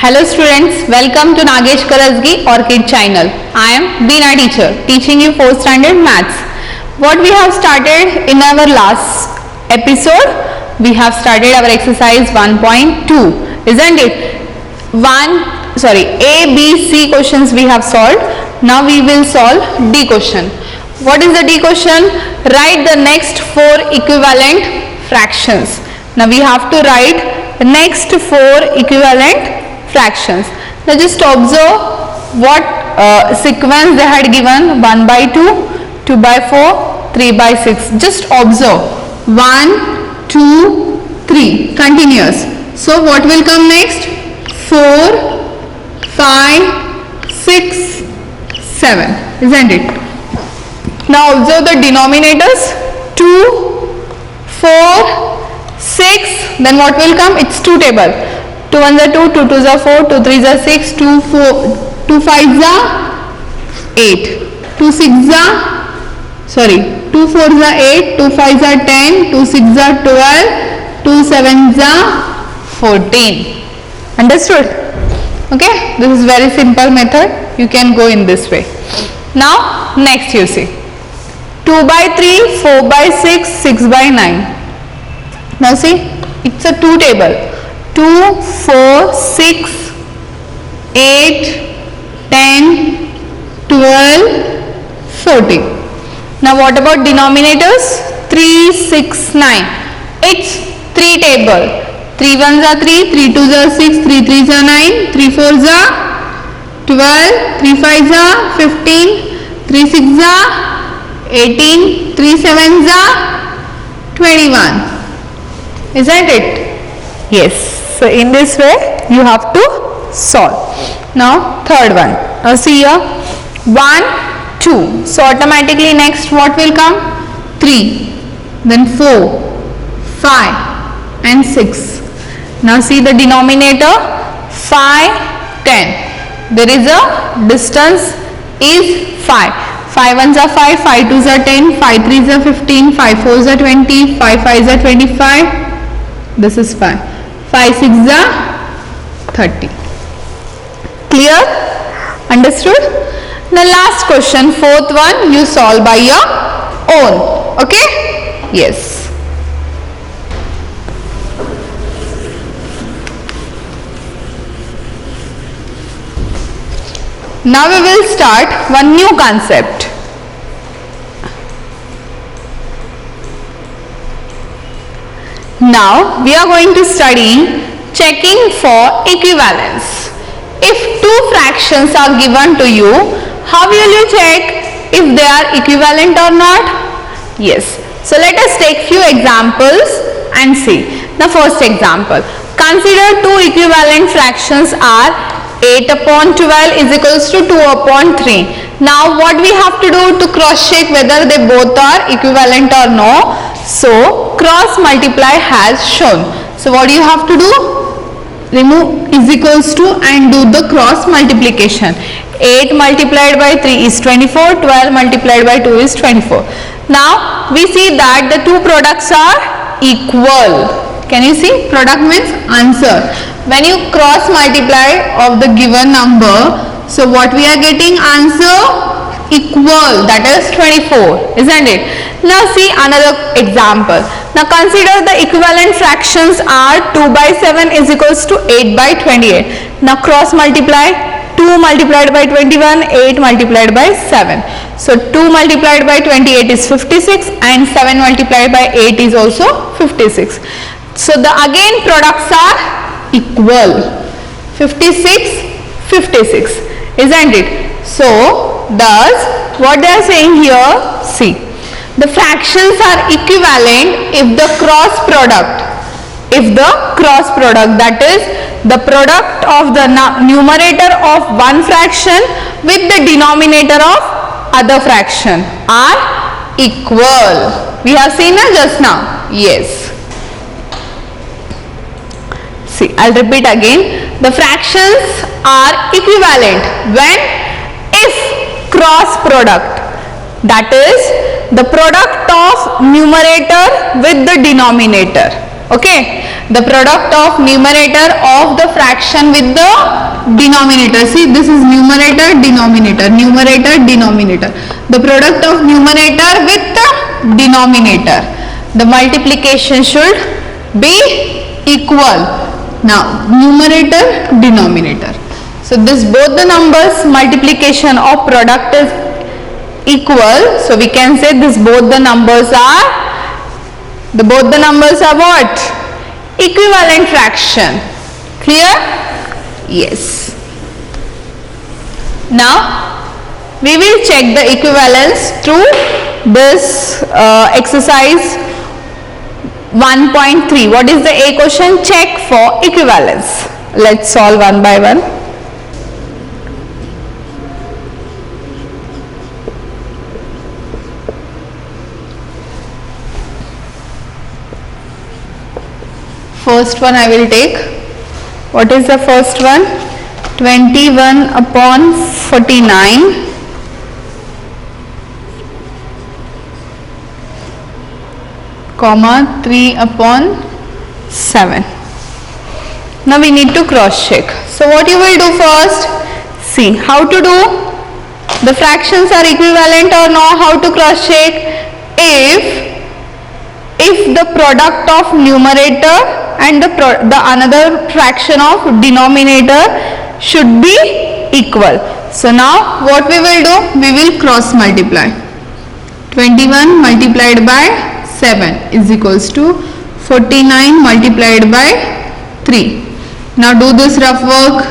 Hello students, welcome to Nagesh Karasgi Orchid channel. I am Beena teacher teaching you 4th standard maths. What we have started in our last episode, we have started our exercise 1.2, isn't it? A, B, C questions we have solved. Now we will solve D question. What is the D question? Write the next 4 equivalent fractions. Now we have to write the next 4 equivalent fractions. Now just observe what sequence they had given: 1 by 2, 2 by 4, 3 by 6. Just observe 1, 2, 3 continuous. So what will come next? 4, 5, 6, 7, isn't it? Now observe the denominators: 2, 4, 6. Then what will come? It's 2 table. 2 1s are 2, 2 2s are 4, 2 3s are 6, 2 5s are 8, 2 6s are 2 4s are 8, 2 5s are 10, 2 6s are 12, 2 7s are 14. Understood? Okay, this is very simple method. You can go in this way. Now next you see 2 by 3, 4 by 6, 6 by 9. Now see, it's a 2 table. 2, 4, 6, 8, 10, 12, 14. Now what about denominators? 3, 6, 9. It's 3 table. 3 1s are 3, 3 2s are 6, 3 3s are 9, 3 4s are 12, 3 5s are 15, 3 6s are 18, 3 7s are 21. Isn't it? Yes. So in this way you have to solve. Now third one. Now see here, 1, 2. So automatically next what will come? 3. Then 4, 5 and 6. Now see the denominator 5, 10. There is a distance is 5. 5 1s are 5, 5 2s are 10, 5 3s are 15, 5 4s are 20, 5 5s are 25. This is 5. 5 6s are 30. Clear? Understood? The last question, 4th one, you solve by your own. Okay? Yes. Now we will start one new concept. Now we are going to study checking for equivalence. If 2 fractions are given to you, how will you check if they are equivalent or not? Yes. So let us take few examples and see. The first example. Consider 2 equivalent fractions are 8 upon 12 is equals to 2 upon 3. Now what we have to do to cross check whether they both are equivalent or no? So cross multiply has shown. So what do you have to do? Remove is equals to and do the cross multiplication. 8 multiplied by 3 is 24, 12 multiplied by 2 is 24. Now we see that the 2 products are equal. Can you see? Product means answer. When you cross multiply of the given number, so what we are getting? Answer equal, that is 24, isn't it? Now see another example. Now consider the equivalent fractions are 2 by 7 is equals to 8 by 28. Now cross multiply. 2 multiplied by 21, 8 multiplied by 7. So 2 multiplied by 28 is 56 and 7 multiplied by 8 is also 56. So the again products are equal. 56, 56, isn't it? So thus what they are saying here, see, the fractions are equivalent if the cross product, that is the product of the numerator of one fraction with the denominator of other fraction are equal. We have seen that just now. Yes. See, I'll repeat again. The fractions are equivalent when if cross product, that is the product of numerator with the denominator, Okay, the product of numerator of the fraction with the denominator. See, this is numerator, denominator, numerator, denominator. The product of numerator with the denominator. The multiplication should be equal. Now, numerator, denominator. So, this both the numbers multiplication of product is equal. So, we can say this both the numbers are what? Equivalent fraction. Clear? Yes. Now, we will check the equivalence through this exercise 1.3. What is the A question? Check for equivalence. Let's solve one by one. First one I will take. What is the first one? 21 upon 49 comma 3 upon 7. Now we need to cross check. So what you will do first? See how to do. The fractions are equivalent or no? How to cross check? If the product of numerator and the another fraction of denominator should be equal. So now what we will do? We will cross multiply. 21 multiplied by 7 is equals to 49 multiplied by 3. Now do this rough work.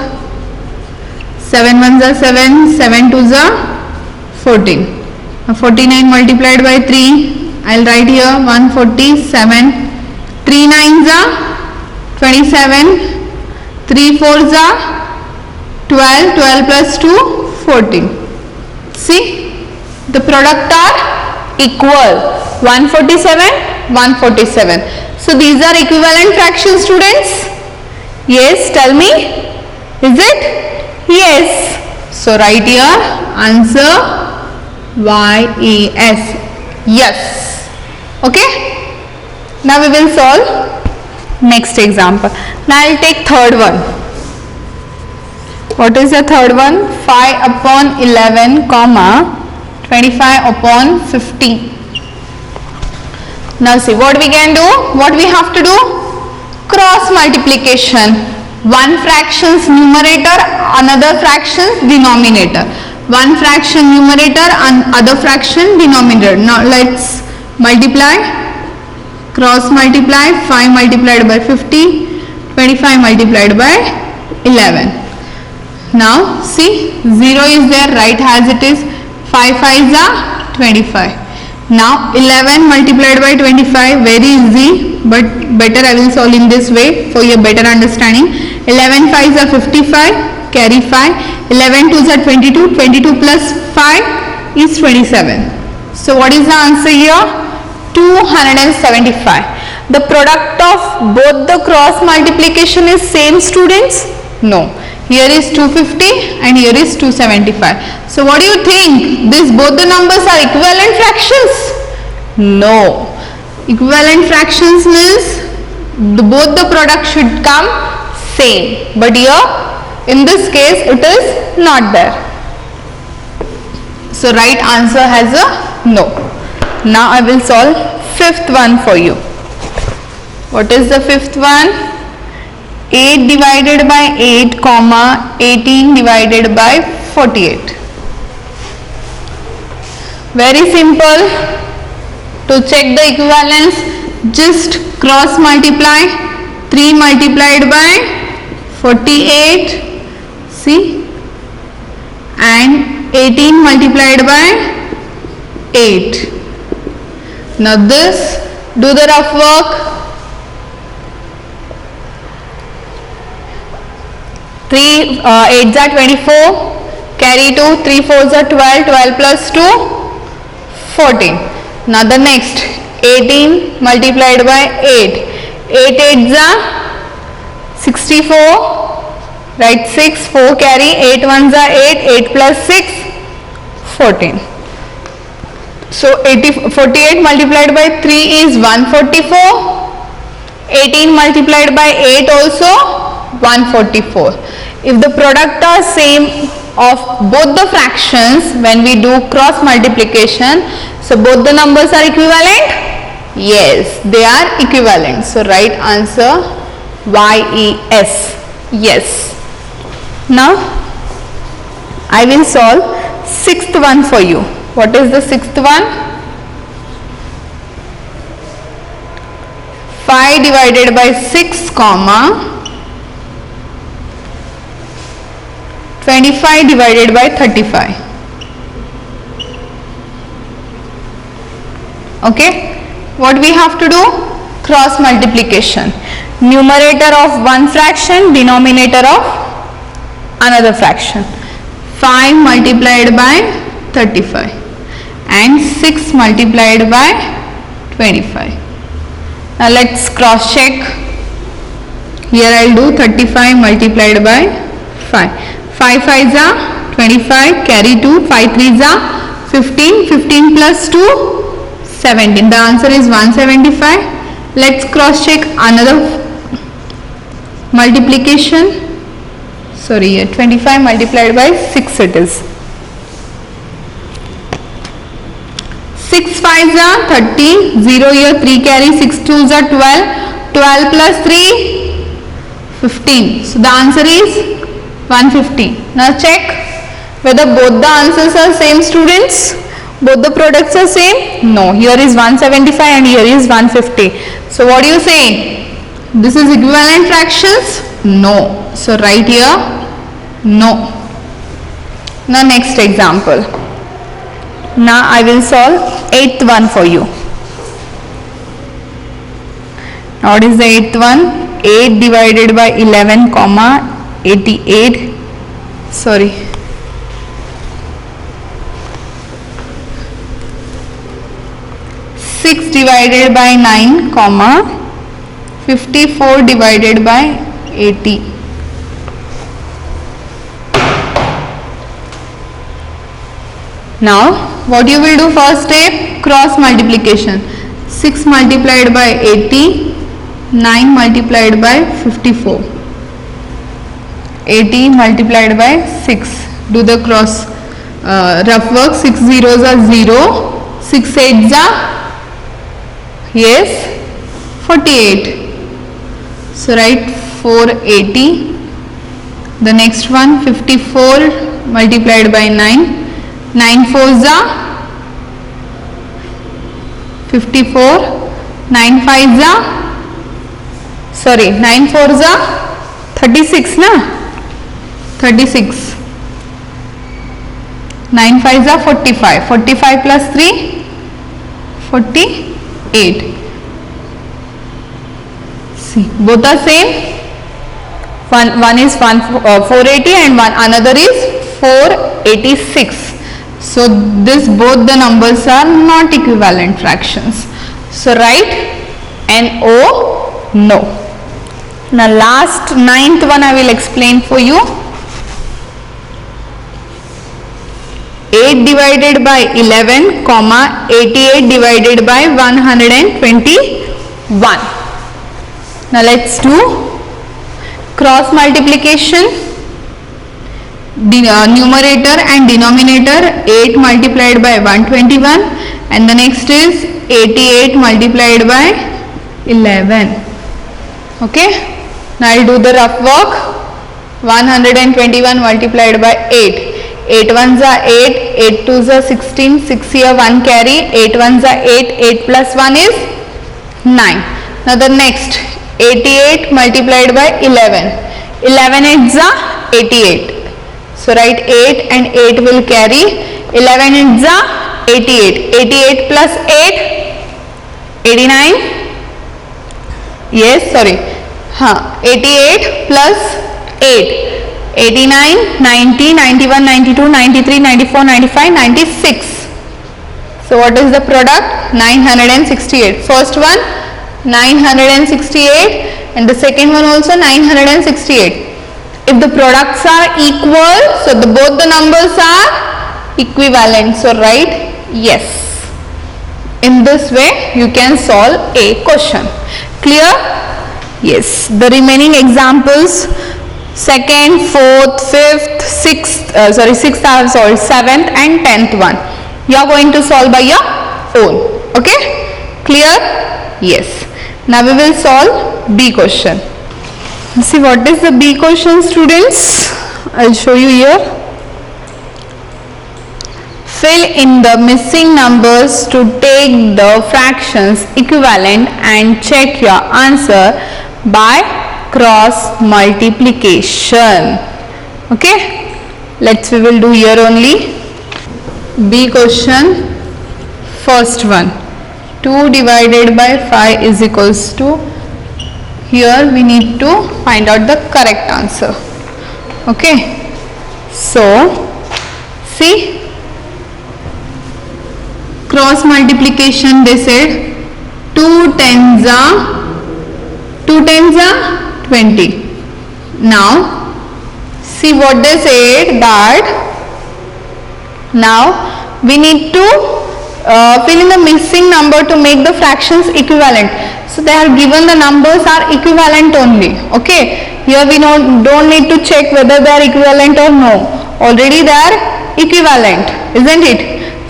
7 ones are 7, 7 twos are 14. Now 49 multiplied by 3. I will write here 147. 3 nines are 27, 3 fours are 12, 12 plus 2, 14. See, the product are equal, 147, 147. So these are equivalent fractions, students. Yes, tell me, is it? Yes. So write here answer YES. Yes. Okay. Now we will solve next example. Now I will take third one. What is the third one? 5 upon 11 comma 25 upon 15. Now see what we can do. What we have to do? Cross multiplication. One fraction's numerator, another fraction's denominator. One fraction numerator and other fraction denominator. Now let's multiply. Cross multiply. 5 multiplied by 50, 25 multiplied by 11. Now see 0 is there, right as it is. 5 5s are 25. Now 11 multiplied by 25, very easy, but better I will solve in this way for your better understanding. 11 5s are 55, carry 5. 11 2s are 22, 22 plus 5 is 27. So what is the answer here? 275. The product of both the cross multiplication is same, students? No. Here is 250 and here is 275. So what do you think? Both the numbers are equivalent fractions? No. Equivalent fractions means both the product should come same. But here in this case it is not there. So right answer has a no. Now I will solve fifth one for you. What is the fifth one? 8 divided by 8 comma 18 divided by 48. Very simple. To check the equivalence, just cross multiply. 3 multiplied by 48, see, and 18 multiplied by 8. Now this, do the rough work. 3 8s are 24, carry 2, 3 4s are 12, 12 plus 2, 14. Now the next, 18 multiplied by 8, 8 8s are 64, write 6, 4 carry, 8 1s are 8, 8 plus 6, 14. So 48 multiplied by 3 is 144, 18 multiplied by 8 also 144. If the product are same of both the fractions when we do cross multiplication, so both the numbers are equivalent? Yes, they are equivalent. So right answer YES. Yes. Now I will solve sixth one for you. What is the sixth one? 5 divided by 6 comma 25 divided by 35. Okay, what we have to do? Cross multiplication. Numerator of one fraction, denominator of another fraction. 5 multiplied by 35 and 6 multiplied by 25. Now let's cross check. Here I will do 35 multiplied by 5. 5 5s are 25, carry 2, 5 3s are 15, 15 plus 2, 17. The answer is 175. Let's cross check another multiplication. Sorry, 25 multiplied by 6 it is. 6 5s are 30, 0 here, 3 carry, 6 2s are 12, 12 plus 3, 15. So the answer is 150. Now check whether both the answers are same, students. Both the products are same? No. Here is 175 and here is 150. So what do you say? This is equivalent fractions? No. So write here no. Now next example. Now I will solve eighth one for you. Now what is the eighth one? 8 divided by 11 comma 88, sorry, 6 divided by 9 comma 54 divided by 80. Now what you will do? First step, cross multiplication. 6 multiplied by 80, 9 multiplied by 54. 80 multiplied by 6. Do the cross rough work. 6 zeros are 0, 6 eights are, yes, 48. So write 480. The next one, 54 multiplied by 9. 9 fours are 54. 9 fives are, sorry, 9 fours are 36 na. 36. 9 5s are 45. 45 plus 3, 48. See, both are same. One is 480 and another is 486. So this both the numbers are not equivalent fractions. So write NO, no. Now last ninth one I will explain for you. 8 divided by 11 comma 88 divided by 121. Now let's do cross multiplication. Numerator and denominator, 8 multiplied by 121 and the next is 88 multiplied by 11. Okay. Now I will do the rough work. 121 multiplied by 8. 8 ones are 8, 8 twos are 16, 6 here 1 carry, 8 ones are 8, 8 plus 1 is 9. Now the next 88 multiplied by 11. 11 eights are 88. So write 8 and 8 will carry. 11 eights are 88. 88 plus 8, 89. Yes, sorry. 88 plus 8. 89, 90, 91, 92, 93, 94, 95, 96. So what is the product? 968. First one 968 and the second one also 968. If the products are equal, so both the numbers are equivalent. So write yes. In this way you can solve a question. Clear? Yes, the remaining examples, second, fourth, fifth, sixth, sixth I have solved, seventh and 10th one. You are going to solve by your own. Okay? Clear? Yes. Now we will solve B question. See what is the B question, students? I'll show you here. Fill in the missing numbers to take the fractions equivalent and check your answer by cross multiplication. Okay, we will do here only. B question, first one, 2 divided by 5 is equals to, here we need to find out the correct answer. Okay, so see, cross multiplication, they said 2 tens are 20. Now see what they said, that now we need to fill in the missing number to make the fractions equivalent. So they are given the numbers are equivalent only. Okay, here we don't need to check whether they are equivalent or no. Already they are equivalent, isn't it?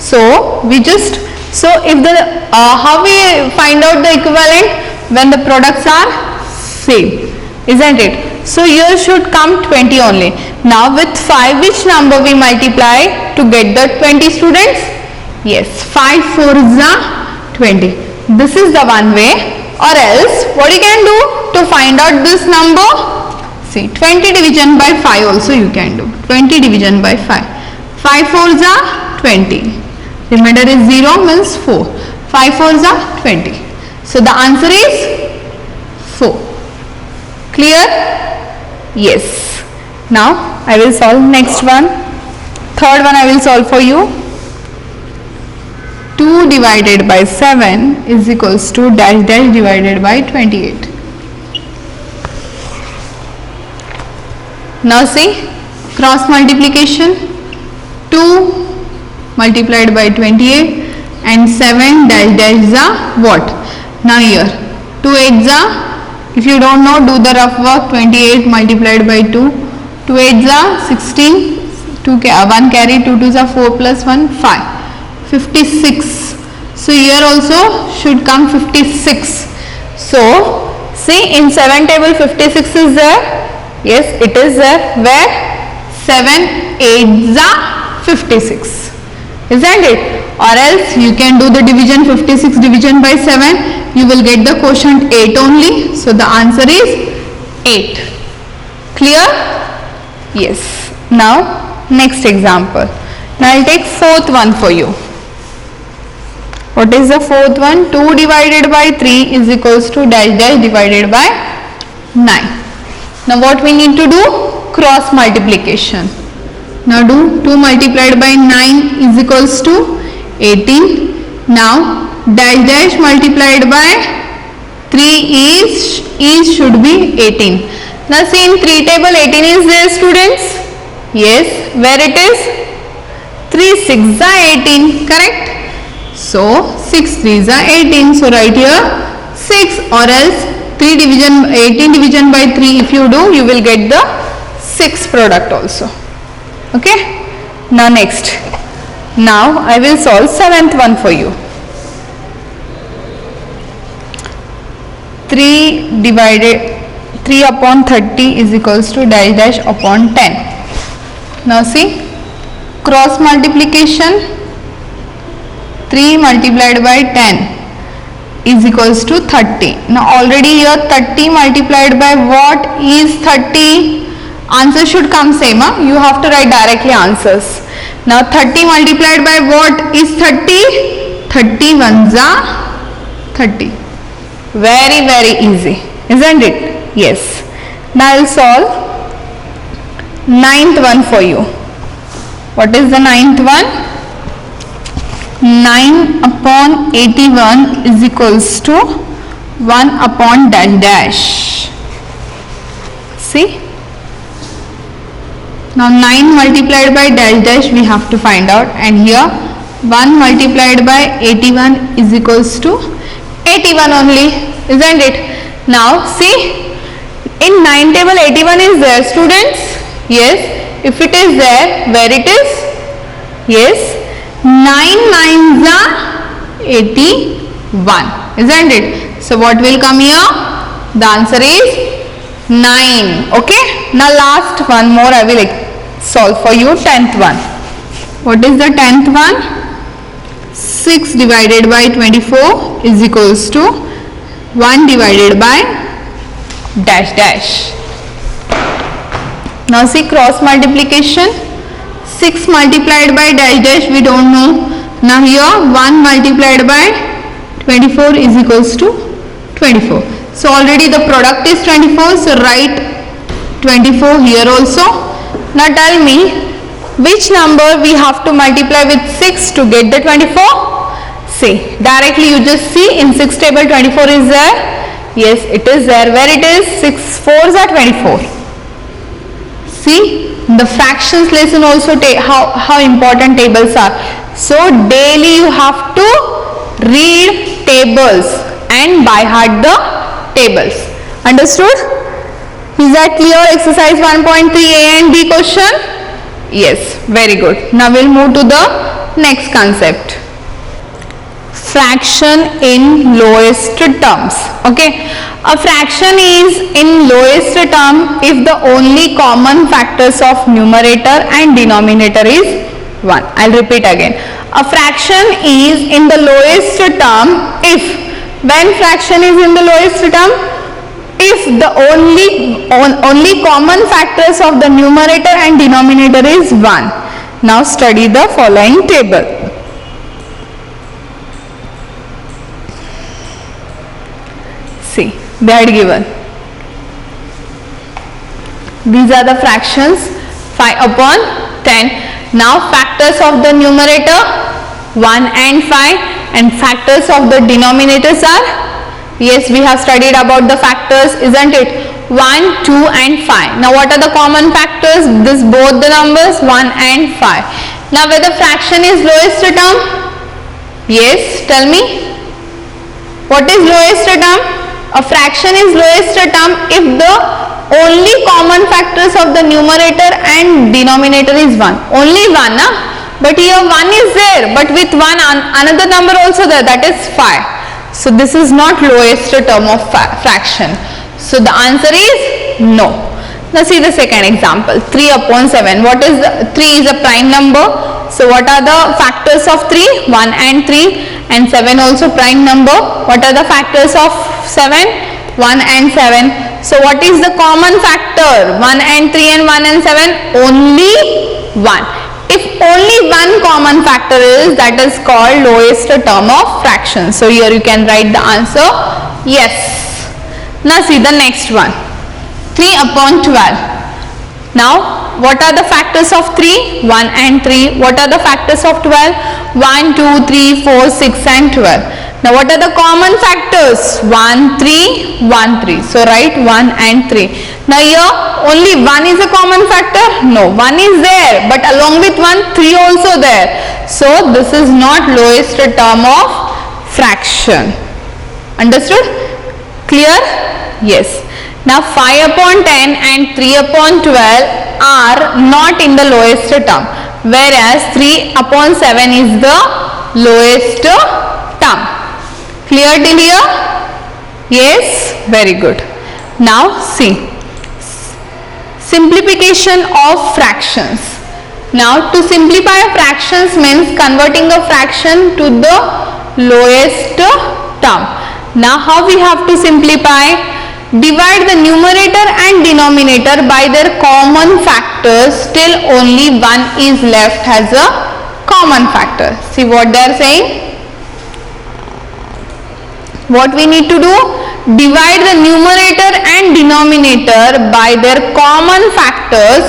So we just, so if the how we find out the equivalent? When the products are same, isn't it? So here should come 20 only. Now with 5 which number we multiply to get the 20, students? Yes, 5 4s are 20. This is the one way. Or else what you can do to find out this number? See, 20 division by 5 also you can do. 20 division by 5. 5 4s are 20. Remainder is 0, means 4. 5 4s are 20. So the answer is 4. Clear? Yes. Now I will solve next one. Third one I will solve for you. 2 divided by 7 is equals to dash dash divided by 28. Now see, cross multiplication, 2 multiplied by 28 and 7 dash dash is a what? Now here 2 8s are, if you don't know, do the rough work. 28 multiplied by 2, 2 8s are 16, 1 carry, 2 2s are 4 plus 1 5, 56. So here also should come 56. So see, in 7 table 56 is there. Yes, it is there. Where? 7 8s are 56, isn't it? Or else you can do the division, 56 division by 7, you will get the quotient 8 only. So the answer is 8. Clear? Yes. Now next example. Now I will take fourth one for you. What is the fourth one? 2 divided by 3 is equals to dash dash divided by 9. Now what we need to do? Cross multiplication. Now do 2 multiplied by 9 is equals to 18. Now dash dash multiplied by 3 is should be 18. Now see, in 3 table 18 is there, students? Yes. Where it is? 3 6s are 18, correct? So 6 3s are 18. So right here 6, or else 3 division 18 division by 3 if you do, you will get the 6 product also. Okay. Now next. Now I will solve 7th one for you. 3 upon 30 is equals to dash dash upon 10. Now see, cross multiplication, 3 multiplied by 10 is equals to 30. Now already here 30 multiplied by what is 30? Answer should come same. You have to write directly answers. Now 30 multiplied by what is 30? 30 ones are 30. Very very easy, isn't it? Yes. Now I will solve 9th one for you. What is the 9th one? 9 upon 81 is equals to 1 upon dash dash. See? Now 9 multiplied by dash dash we have to find out, and here 1 multiplied by 81 is equals to 81 only, isn't it? Now see, 9 table 81 is there, students? Yes. If it is there, where it is? Yes. 9 9s are 81, isn't it? So what will come here? The answer is 9. Okay. Now last one more I will solve for you. 10th one. What is the 10th one? 6 divided by 24 is equals to 1 divided by dash dash. Now see cross multiplication. 6 multiplied by dash dash we don't know. Now here 1 multiplied by 24 is equals to 24. So already the product is 24. So write 24 here also. Now tell me which number we have to multiply with 6 to get the 24. See, directly you just see in 6 table 24 is there. Yes, it is there. Where it is? 6 4s are 24. See, the fractions lesson also how important tables are. So daily you have to read tables and by heart the tables. Understood? Is that clear? Exercise 1.3 A and B question? Yes, very good. Now we'll move to the next concept. Fraction in lowest terms. Okay, a fraction is in lowest term if the only common factors of numerator and denominator is 1. I'll repeat again. A fraction is in the lowest term if, when fraction is in the lowest term, if the only common factors of the numerator and denominator is 1. Now study the following table. See, they are given. These are the fractions 5 upon 10. Now factors of the numerator 1 and 5 and factors of the denominators are, yes, we have studied about the factors, isn't it? 1, 2 and 5. Now what are the common factors? This both the numbers 1 and 5. Now whether fraction is lowest term? Yes, tell me. What is lowest term? A fraction is lowest term if the only common factors of the numerator and denominator is 1. Only 1, but here 1 is there, but with 1 another number also there, that is 5. So this is not lowest term of fraction. So the answer is no. Now see the second example. 3 upon 7. What is 3 is a prime number. So what are the factors of 3? 1 and 3, and 7 also prime number. What are the factors of 7? 1 and 7. So what is the common factor? 1 and 3 and 1 and 7? Only 1. If only one common factor is, that is called lowest term of fraction. So here you can write the answer yes. Now see the next one. 3 upon 12. Now what are the factors of 3? 1 and 3. What are the factors of 12? 1, 2, 3, 4, 6 and 12. Now what are the common factors? 1, 3, 1, 3. So write 1 and 3. Now here only 1 is a common factor? No, 1 is there, but along with 1, 3 also there. So this is not lowest term of fraction. Understood? Clear? Yes. Now 5 upon 10 and 3 upon 12 are not in the lowest term, whereas 3 upon 7 is the lowest term. Clear till here? Yes, very good. Now see, simplification of fractions. Now to simplify fractions means converting a fraction to the lowest term. Now how we have to simplify? Divide the numerator and denominator by their common factors till only one is left as a common factor. See what they are saying? What we need to do? Divide the numerator and denominator by their common factors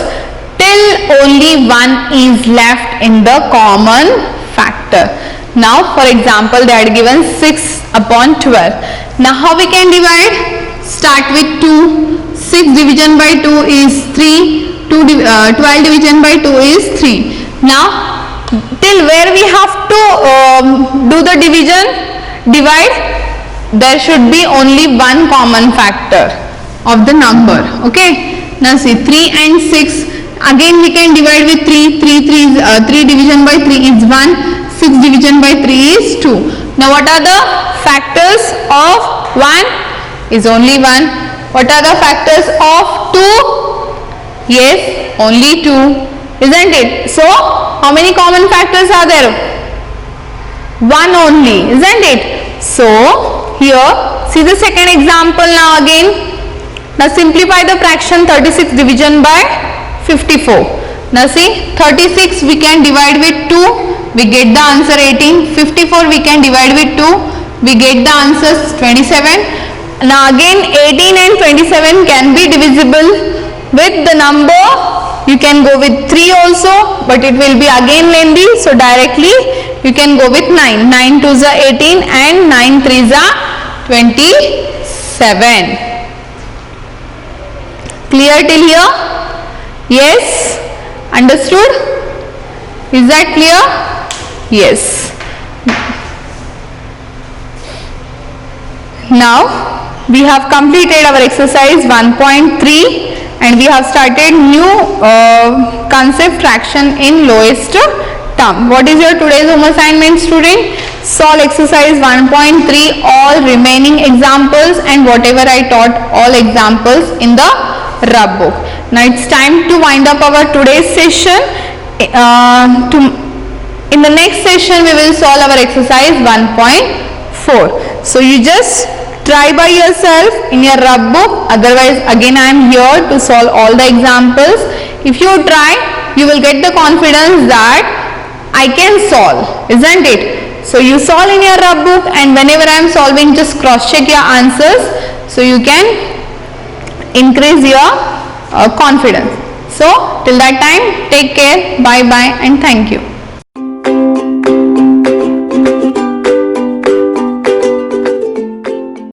till only one is left in the common factor. Now for example they are given 6 upon 12. Now how we can divide? Start with 2. 6 division by 2 is 3. 12 division by 2 is 3. Now till where we have to do the division? Divide. There should be only one common factor. of the number. Okay, now see 3 and 6, again we can divide with 3. 3 division by 3 is 1, 6 division by 3 is 2. Now what are the factors of 1? Is only 1. What are the factors of 2? Yes, only 2. Isn't it? So how many common factors are there? 1 only, isn't it? So here see the second example now again. Now simplify the fraction 36 division by 54. Now see 36 we can divide with 2, we get the answer 18. 54 we can divide with 2, we get the answers 27. Now again 18 and 27 can be divisible with the number. You can go with 3 also, but it will be again lengthy, so directly you can go with 9. 9 2s are 18 and 9 3s are 27. Clear till here? Yes? Understood? Is that clear? Yes. Now we have completed our exercise 1.3 and we have started new concept fraction in lowest term. What is your today's home assignment, student? Solve exercise 1.3, all remaining examples and whatever I taught, all examples in the rub book. Now it's time to wind up our today's session. In the next session we will solve our exercise 1.4. So you just try by yourself in your rub book, otherwise again I am here to solve all the examples. If you try, you will get the confidence that I can solve, isn't it? So you solve in your rub book and whenever I am solving, just cross check your answers so you can increase your confidence. So till that time, take care, bye bye and thank you.